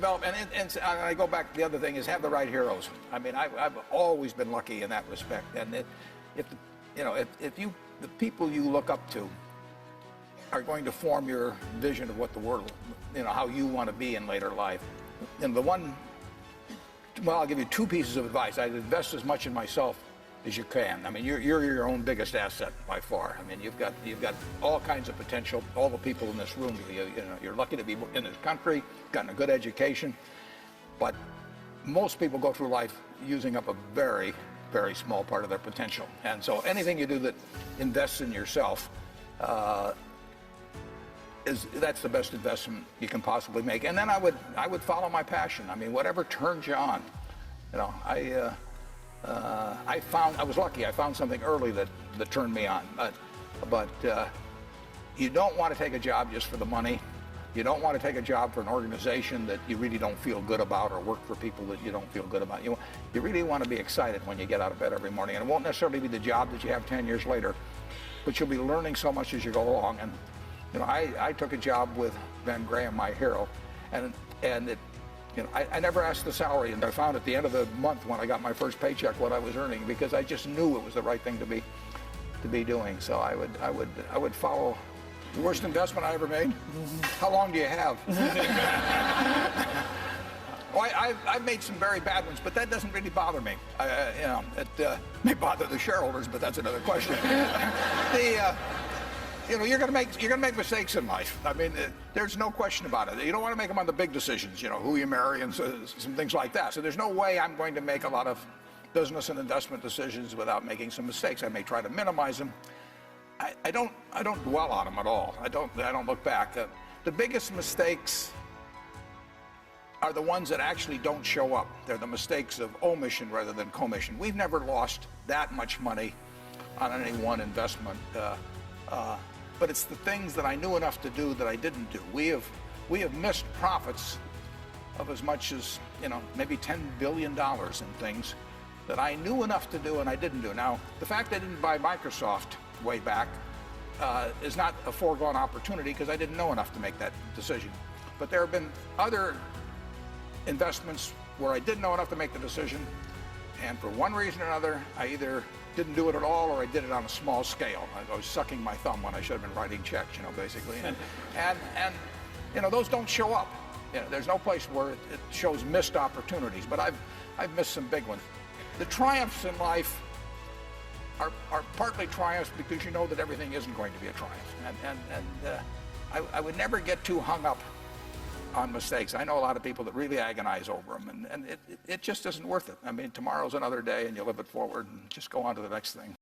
develop, and I go back, the other thing is have the right heroes. I mean, I've always been lucky in that respect. And if the people you look up to are going to form your vision of what the world, how you want to be in later life. And I'll give you two pieces of advice. I'd invest as much in myself as you can. I mean, you're your own biggest asset by far. I mean, you've got all kinds of potential. All the people in this room, you're lucky to be in this country, gotten a good education, but most people go through life using up a very, very small part of their potential. And so anything you do that invests in yourself, that's the best investment you can possibly make. And then I would follow my passion. I mean, whatever turns you on. I was lucky. I found something early that turned me on. But you don't want to take a job just for the money. You don't want to take a job for an organization that you really don't feel good about, or work for people that you don't feel good about. You really want to be excited when you get out of bed every morning. And it won't necessarily be the job that you have 10 years later, but you'll be learning so much as you go along. And I took a job with Ben Graham, my hero, and I never asked the salary, and I found at the end of the month when I got my first paycheck what I was earning, because I just knew it was the right thing to be doing. So I would follow. The worst investment I ever made? How long do you have? Well, I've made some very bad ones, but that doesn't really bother me. It may bother the shareholders, but that's another question. You're going to make mistakes in life. I mean, there's no question about it. You don't want to make them on the big decisions, who you marry and some things like that. So there's no way I'm going to make a lot of business and investment decisions without making some mistakes. I may try to minimize them. I don't dwell on them at all. I don't look back. The biggest mistakes are the ones that actually don't show up. They're the mistakes of omission rather than commission. We've never lost that much money on any one investment. But it's the things that I knew enough to do that I didn't do. We have missed profits of as much as maybe $10 billion in things that I knew enough to do and I didn't do. Now, the fact I didn't buy Microsoft way back is not a foregone opportunity, because I didn't know enough to make that decision. But there have been other investments where I didn't know enough to make the decision, and for one reason or another, I either didn't do it at all, or I did it on a small scale. I was sucking my thumb when I should have been writing checks, basically. And those don't show up. There's no place where it shows missed opportunities, but I've missed some big ones. The triumphs in life are partly triumphs because you know that everything isn't going to be a triumph. I would never get too hung up on mistakes. I know a lot of people that really agonize over them, and it just isn't worth it. I mean, tomorrow's another day, and you live it forward and just go on to the next thing.